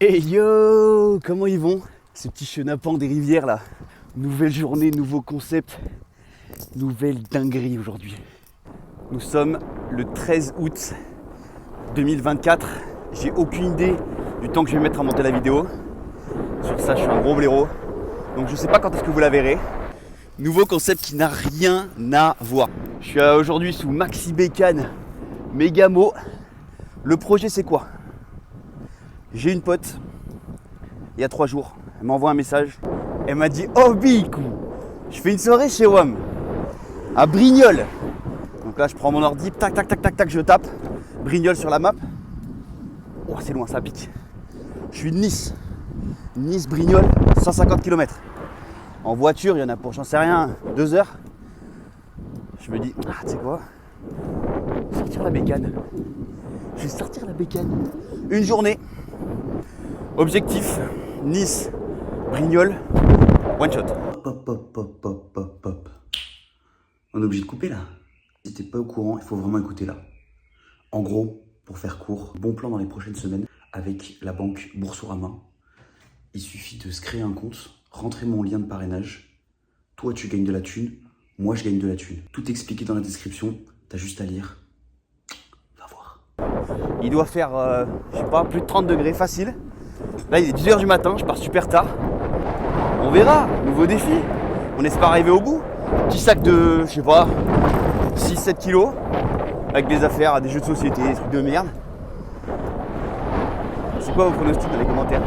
Hey yo, comment ils vont? Ce petit chenapan des rivières là. Nouvelle journée, nouveau concept, nouvelle dinguerie aujourd'hui. Nous sommes le 13 août 2024. J'ai aucune idée du temps que je vais mettre à monter la vidéo. Sur ça, je suis un gros blaireau. Donc je sais pas quand est-ce que vous la verrez. Nouveau concept qui n'a rien à voir. Je suis aujourd'hui sous Maxi Bécane Mégamo. Le projet c'est quoi? J'ai une pote, il y a 3 jours, elle m'envoie un message. Elle m'a dit: oh Bikou, je fais une soirée chez WAM, à Brignoles. Donc là je prends mon ordi, tac tac tac tac tac, je tape Brignoles sur la map. Oh c'est loin, ça pique. Je suis de Nice. Nice Brignoles, 150 km. En voiture, il y en a pour, j'en sais rien, 2 heures. Je me dis, ah tu sais quoi, sortir la bécane. Je vais sortir la bécane. Une journée. Objectif, Nice, Brignoles, one shot. Hop. On est obligé de couper là. Si t'es pas au courant, il faut vraiment écouter là. En gros, pour faire court, bon plan dans les prochaines semaines avec la banque Boursorama. Il suffit de se créer un compte, rentrer mon lien de parrainage. Toi, tu gagnes de la thune. Moi, je gagne de la thune. Tout expliqué dans la description. T'as juste à lire. Va voir. Il doit faire, je sais pas, plus de 30 degrés facile. Là, il est 10h du matin, je pars super tard. On verra, nouveau défi. On espère arriver au bout. Petit sac de, je sais pas, 6-7 kilos. Avec des affaires, des jeux de société, des trucs de merde. C'est quoi vos pronostics dans les commentaires?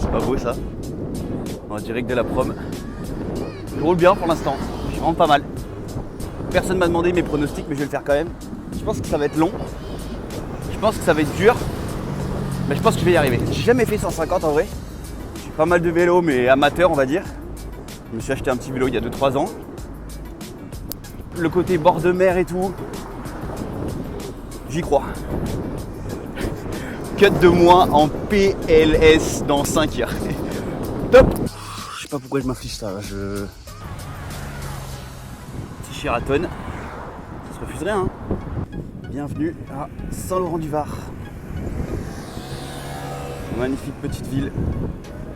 C'est pas beau ça? En direct de la prom. Je roule bien pour l'instant, je suis vraiment pas mal. Personne m'a demandé mes pronostics, mais je vais le faire quand même. Je pense que ça va être long. Je pense que ça va être dur. Mais je pense que je vais y arriver. J'ai jamais fait 150 en vrai. J'ai pas mal de vélos, mais amateur on va dire. Je me suis acheté un petit vélo il y a 2-3 ans. Le côté bord de mer et tout, j'y crois. Cut de moi en PLS dans 5 heures. Top. Je sais pas pourquoi je m'affiche ça là. Petit Sheraton. Ça se refuserait hein. Bienvenue à Saint-Laurent-du-Var. Magnifique petite ville,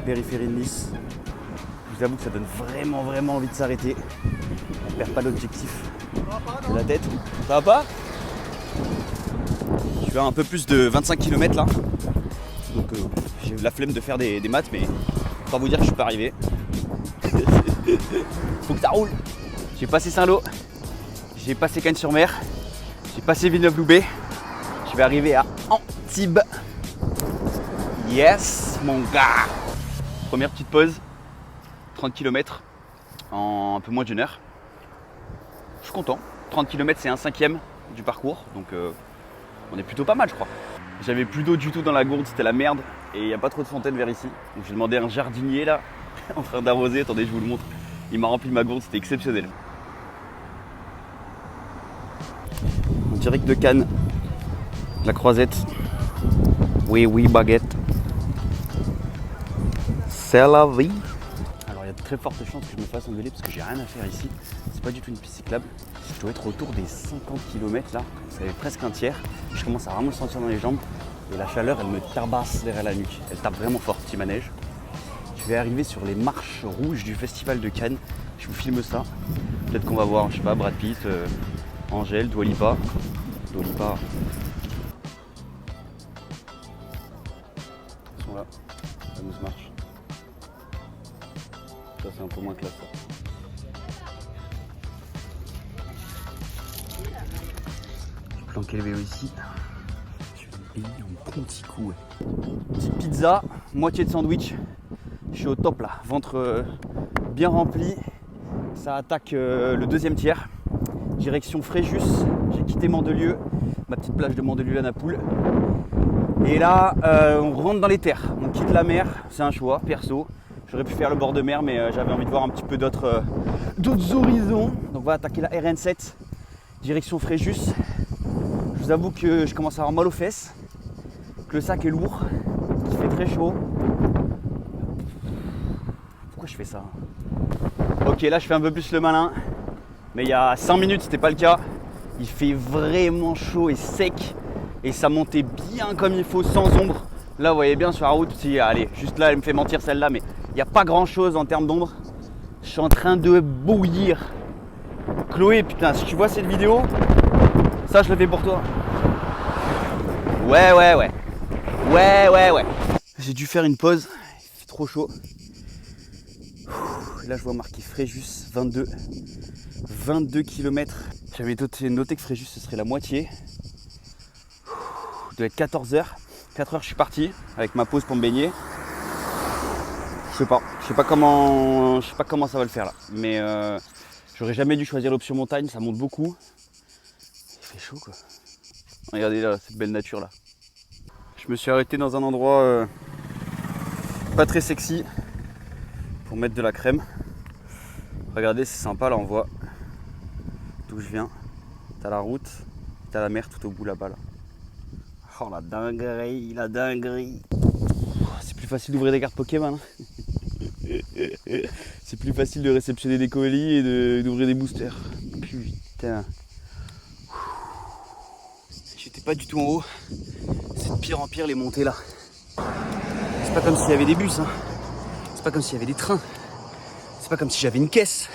périphérie de Nice. Je vous avoue que ça donne vraiment envie de s'arrêter. On perd pas l'objectif de la tête. Ça va pas? Je suis à un peu plus de 25 km là. Donc j'ai eu la flemme de faire des maths, mais pour vous dire que je suis pas arrivé. Faut que ça roule. J'ai passé Saint-Lô, j'ai passé Cagnes-sur-Mer, j'ai passé Villeneuve-Loubet. Je vais arriver à Antibes. Yes mon gars. Première petite pause, 30 km en un peu moins d'une heure. Je suis content, 30 km c'est un 5e du parcours, donc on est plutôt pas mal je crois. J'avais plus d'eau du tout dans la gourde, c'était la merde, et il n'y a pas trop de fontaine vers ici. Donc j'ai demandé à un jardinier là, en train d'arroser, attendez je vous le montre. Il m'a rempli ma gourde, c'était exceptionnel. En direct de Cannes, la Croisette. Oui baguette. C'est la vie. Alors il y a de très fortes chances que je me fasse engueuler parce que j'ai rien à faire ici. C'est pas du tout une piste cyclable. Je dois être autour des 50 km là. Ça fait presque un tiers. Je commence à vraiment le sentir dans les jambes. Et la chaleur elle me tabasse derrière la nuque. Elle tape vraiment fort, petit manège. Je vais arriver sur les marches rouges du festival de Cannes. Je vous filme ça. Peut-être qu'on va voir, je sais pas, Brad Pitt, Angèle, Dua Lipa. Ils sont là. Fameuse marche. Ça c'est un peu moins classe ça. Je planquer le vélo ici. Je vais me payer un bon petit coup. Petite pizza, moitié de sandwich. Je suis au top là, ventre bien rempli. Ça attaque le deuxième tiers. Direction Fréjus, j'ai quitté Mandelieu, ma petite plage de Mandelieu-la-Napoule. Et là, on rentre dans les terres, on quitte la mer, c'est un choix perso. J'aurais pu faire le bord de mer, mais j'avais envie de voir un petit peu d'autres horizons. Donc on va attaquer la RN7, direction Fréjus. Je vous avoue que je commence à avoir mal aux fesses, que le sac est lourd, qu'il fait très chaud. Pourquoi je fais ça? Ok, là je fais un peu plus le malin, mais il y a 5 minutes c'était pas le cas. Il fait vraiment chaud et sec. Et ça montait bien comme il faut, sans ombre. Là, vous voyez bien sur la route, si, allez, juste là, elle me fait mentir celle-là, mais il n'y a pas grand-chose en termes d'ombre. Je suis en train de bouillir. Chloé, putain, si tu vois cette vidéo, ça, je le fais pour toi. Ouais. J'ai dû faire une pause, il fait trop chaud. Là, je vois marqué Fréjus, 22 km. J'avais noté que Fréjus, ce serait la moitié. Il doit être 14h. 4h, je suis parti avec ma pause pour me baigner. Je sais pas comment ça va le faire là. Mais j'aurais jamais dû choisir l'option montagne, ça monte beaucoup. Il fait chaud quoi. Regardez là, cette belle nature là. Je me suis arrêté dans un endroit pas très sexy pour mettre de la crème. Regardez, c'est sympa là, on voit d'où je viens. T'as la route, t'as la mer tout au bout là-bas là. Oh la dinguerie. C'est plus facile d'ouvrir des cartes Pokémon. Hein. C'est plus facile de réceptionner des colis et d'ouvrir des boosters. Putain. J'étais pas du tout en haut. C'est de pire en pire les montées là. C'est pas comme s'il y avait des bus. Hein. C'est pas comme s'il y avait des trains. C'est pas comme si j'avais une caisse.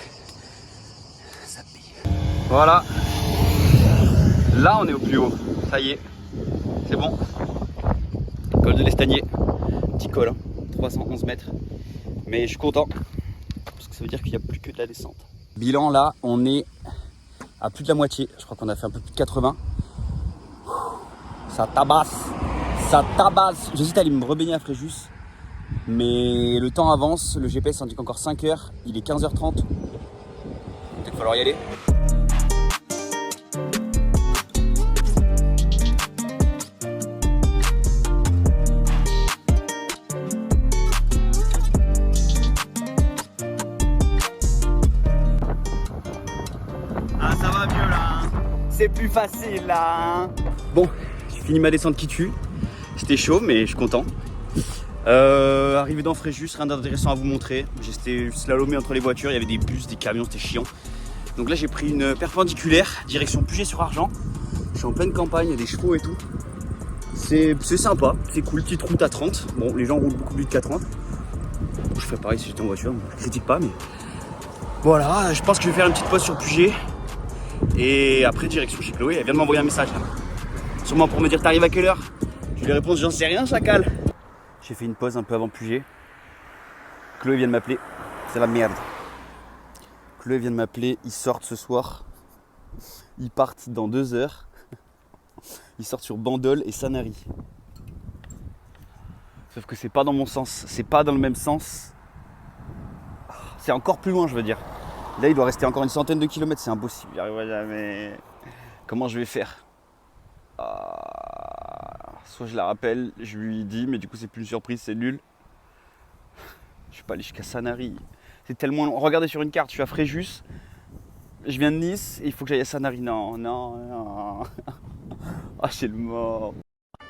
Ça paye. Voilà. Là on est au plus haut. Ça y est. C'est bon. Col de l'Estagnier. Petit col, hein. 311 mètres. Mais je suis content. Parce que ça veut dire qu'il n'y a plus que de la descente. Bilan là, on est à plus de la moitié. Je crois qu'on a fait un peu plus de 80. Ça tabasse. J'hésite à aller me rebaigner à Fréjus. Mais le temps avance. Le GPS indique encore 5 heures. Il est 15h30. Peut-être qu'il va falloir y aller. C'est plus facile là. Bon, j'ai fini ma descente qui tue. C'était chaud mais je suis content. Arrivé dans Fréjus, rien d'intéressant à vous montrer. J'étais slalomé entre les voitures, il y avait des bus, des camions, c'était chiant. Donc là j'ai pris une perpendiculaire, direction Puget-sur-Argent. Je suis en pleine campagne, il y a des chevaux et tout. C'est sympa, c'est cool, petite route à 30. Bon, les gens roulent beaucoup plus vite qu'à 30. Je ferais pareil si j'étais en voiture, je critique pas mais... Voilà, je pense que je vais faire une petite pause sur Puget. Et après direction chez Chloé, elle vient de m'envoyer un message là. Sûrement pour me dire t'arrives à quelle heure. Je lui réponds j'en sais rien chacal. J'ai fait une pause un peu avant Puget. Chloé vient de m'appeler. C'est la merde. Chloé vient de m'appeler, ils sortent ce soir. Ils partent dans 2 heures. Ils sortent sur Bandol et Sanary. Sauf que c'est pas dans mon sens, c'est pas dans le même sens. C'est encore plus loin je veux dire. Là, il doit rester encore une centaine de kilomètres, c'est impossible. J'y arriverai jamais. Comment je vais faire? Soit je la rappelle, je lui dis, mais du coup, c'est plus une surprise, c'est nul. Je vais pas aller jusqu'à Sanary. C'est tellement long. Regardez sur une carte, je suis à Fréjus. Je viens de Nice et il faut que j'aille à Sanary. Non. Ah, j'ai le mort.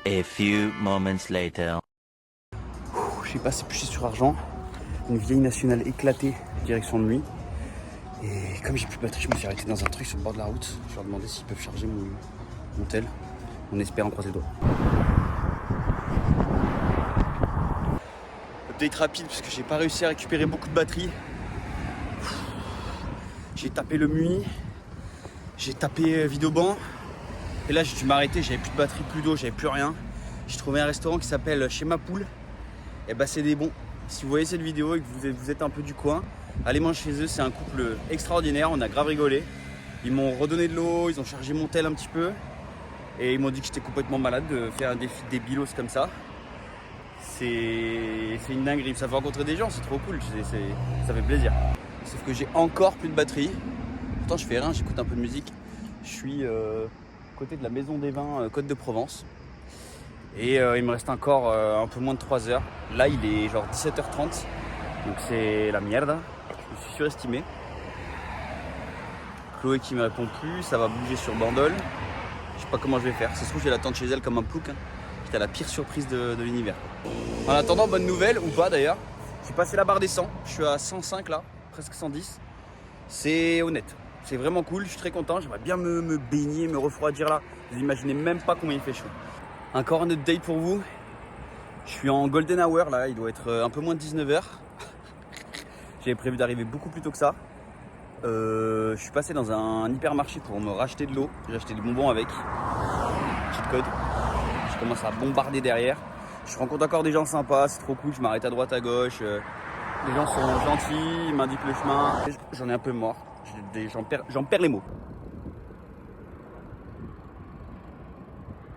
A few moments later. J'ai passé Puget-sur-Argent. Une vieille nationale éclatée, direction de nuit. Et comme j'ai plus de batterie, je me suis arrêté dans un truc sur le bord de la route. Je leur ai demandé s'ils peuvent charger mon tel. On espère en croiser le doigt. Update rapide parce que j'ai pas réussi à récupérer beaucoup de batterie. J'ai tapé le MUI, j'ai tapé Videoban. Et là j'ai dû m'arrêter, j'avais plus de batterie, plus d'eau, j'avais plus rien. J'ai trouvé un restaurant qui s'appelle Chez Ma Poule. Et bah c'est des bons. Si vous voyez cette vidéo et que vous êtes un peu du coin, allez manger chez eux, c'est un couple extraordinaire, on a grave rigolé. Ils m'ont redonné de l'eau, ils ont chargé mon tel un petit peu. Et ils m'ont dit que j'étais complètement malade de faire un défi des bilos comme ça. C'est une dinguerie, ça fait rencontrer des gens, c'est trop cool, ça fait plaisir. Sauf que j'ai encore plus de batterie. Pourtant je fais rien, j'écoute un peu de musique. Je suis côté de la Maison des Vins, Côte de Provence. Et il me reste encore un peu moins de 3 heures. Là il est genre 17h30. Donc c'est la merde. Je me suis surestimé. Chloé qui me répond plus, ça va bouger sur Bandol. Je sais pas comment je vais faire. Ça se trouve je vais l'attendre chez elle comme un plouc. Hein. J'étais à la pire surprise de l'univers. En attendant, bonne nouvelle, ou pas d'ailleurs. J'ai passé la barre des 100. Je suis à 105 là, presque 110. C'est honnête. C'est vraiment cool, je suis très content. J'aimerais bien me baigner, me refroidir là. Vous imaginez même pas combien il fait chaud. Encore un update pour vous. Je suis en golden hour là, il doit être un peu moins de 19h. J'avais prévu d'arriver beaucoup plus tôt que ça. Je suis passé dans un hypermarché pour me racheter de l'eau. J'ai acheté des bonbons avec. Cheat code. Je commence à bombarder derrière. Je rencontre encore des gens sympas, c'est trop cool. Je m'arrête à droite, à gauche. Les gens sont gentils, ils m'indiquent le chemin. J'en ai un peu mort. J'en perds les mots.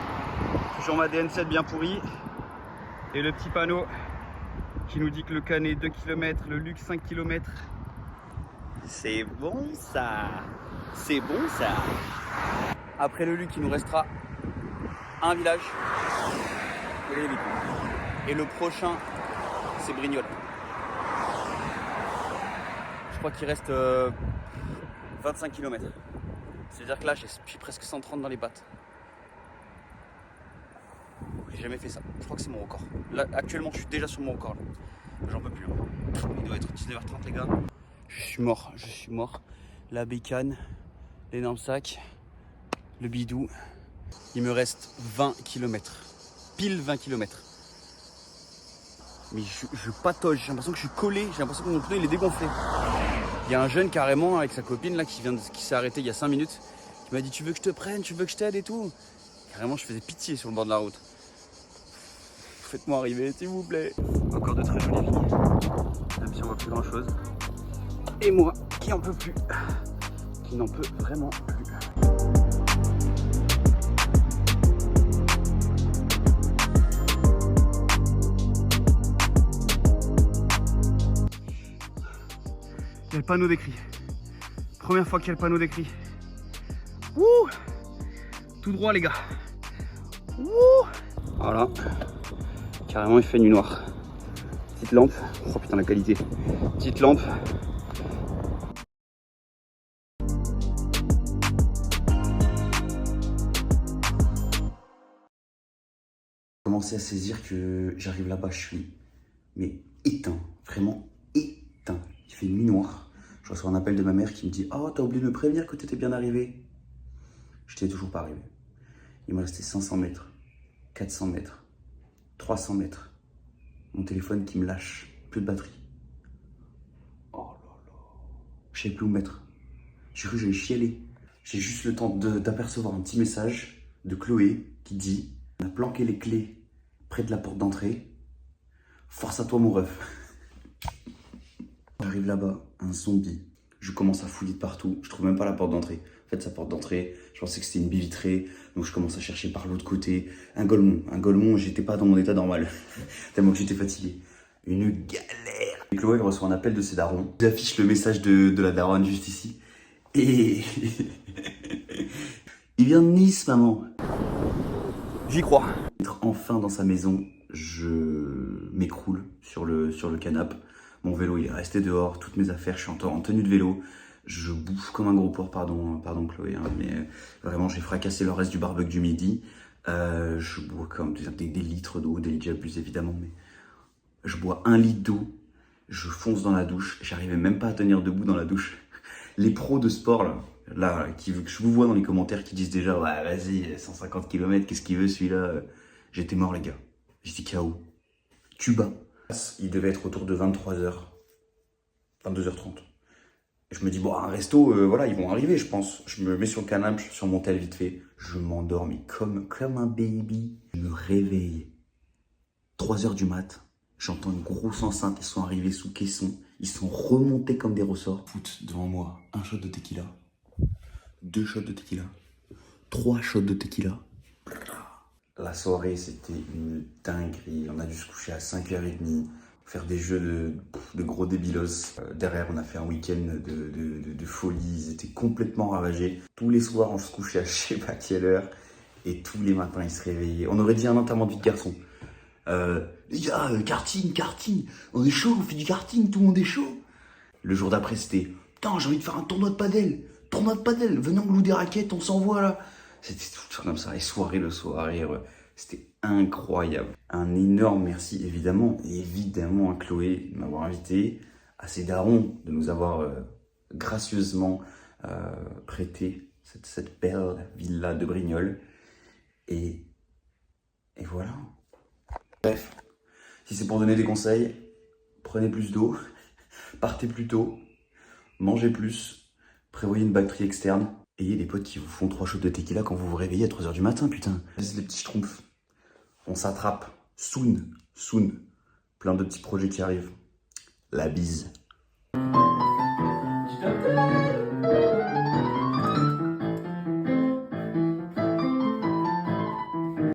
Je suis sur ma DN7 bien pourrie. Et le petit panneau qui nous dit que le Canet 2 km, le Luxe 5 km. C'est bon ça. C'est bon ça. Après le Luxe, il nous restera un village. Et le prochain, c'est Brignoles. Je crois qu'il reste 25 km. C'est-à-dire que là, j'ai presque 130 dans les pattes. J'ai jamais fait ça. Je crois que c'est mon record. Là, actuellement, je suis déjà sur mon record. J'en peux plus. Il doit être 19h30, les gars. Je suis mort. La bécane, l'énorme sac, le bidou. Il me reste 20 km. Pile 20 km. Mais je patauge. J'ai l'impression que je suis collé. J'ai l'impression que mon pneu il est dégonflé. Il y a un jeune carrément avec sa copine là qui s'est arrêté il y a 5 minutes. Qui m'a dit tu veux que je te prenne, tu veux que je t'aide et tout. Carrément, je faisais pitié sur le bord de la route. Faites-moi arriver, s'il vous plaît. Encore de très jolies filles, même si on voit plus grand chose. Et moi, qui en peux plus, qui n'en peut vraiment plus. Il y a le panneau d'écrit. Première fois qu'il y a le panneau d'écrit. Ouh! Tout droit, les gars. Ouh! Voilà. Carrément, il fait nuit noire. Petite lampe. Oh putain, la qualité. Petite lampe. Commencer à saisir que j'arrive là-bas, je suis éteint. Vraiment éteint. Il fait nuit noire. Je reçois un appel de ma mère qui me dit « Oh, t'as oublié de me prévenir que t'étais bien arrivé ?» Je n'étais toujours pas arrivé. Il me restait 500 mètres, 400 mètres, 300 mètres. Mon téléphone qui me lâche, plus de batterie. Oh là là. Je savais plus où mettre. J'ai cru que j'allais chialer. J'ai juste le temps d'apercevoir un petit message de Chloé qui dit « On a planqué les clés près de la porte d'entrée. Force à toi mon ref. » J'arrive là-bas, un zombie. Je commence à fouiller de partout. Je trouve même pas la porte d'entrée. En fait, sa porte d'entrée, je pensais que c'était une baie vitrée. Donc, je commence à chercher par l'autre côté. Un golemon, j'étais pas dans mon état normal. Tellement que j'étais fatigué. Une galère. Et Chloé reçoit un appel de ses darons. J'affiche le message de la daronne juste ici. Et... il vient de Nice, maman. J'y crois. Être enfin dans sa maison, je m'écroule sur le canapé. Mon vélo, il est resté dehors. Toutes mes affaires, je suis en tenue de vélo. Je bouffe comme un gros porc, pardon Chloé, hein, mais vraiment j'ai fracassé le reste du barbecue du midi. Je bois comme des litres d'eau, des litres j'abuse évidemment, mais je bois 1 litre d'eau, je fonce dans la douche, j'arrivais même pas à tenir debout dans la douche. Les pros de sport là que je vous vois dans les commentaires qui disent déjà ouais vas-y 150 km, qu'est-ce qu'il veut celui-là, j'étais mort les gars, j'étais KO. Tuba, il devait être autour de 23h, 22h30. Je me dis, bon, un resto, voilà, ils vont arriver, je pense. Je me mets sur le canapé, je suis sur mon tel vite fait. Je m'endors, mais comme un baby. Je me réveille. 3h du mat. J'entends une grosse enceinte. Ils sont arrivés sous caisson. Ils sont remontés comme des ressorts. Foot devant moi. 1 shot de tequila. 2 shots de tequila. 3 shots de tequila. La soirée, c'était une dinguerie. On a dû se coucher à 5h30. Faire des jeux de gros débilos. Derrière, on a fait un week-end de folie. Ils étaient complètement ravagés. Tous les soirs, on se couchait à je sais pas quelle heure. Et tous les matins, ils se réveillaient. On aurait dit un enterrement de vie de garçon. Les gars, karting. On est chaud, on fait du karting, tout le monde est chaud. Le jour d'après, c'était putain, j'ai envie de faire un tournoi de padel. Venez, on loue des raquettes, on s'envoie là. C'était tout comme ça. Et soirée le soir. C'était incroyable. Un énorme merci évidemment à Chloé de m'avoir invité, à ses darons de nous avoir gracieusement prêter cette belle villa de Brignoles. Et voilà. Bref, si c'est pour donner des conseils, prenez plus d'eau, partez plus tôt, mangez plus, prévoyez une batterie externe, ayez des potes qui vous font 3 shots de tequila quand vous vous réveillez à 3h du matin, putain. Les petits schtroumpfs, on s'attrape, soon, plein de petits projets qui arrivent. La bise.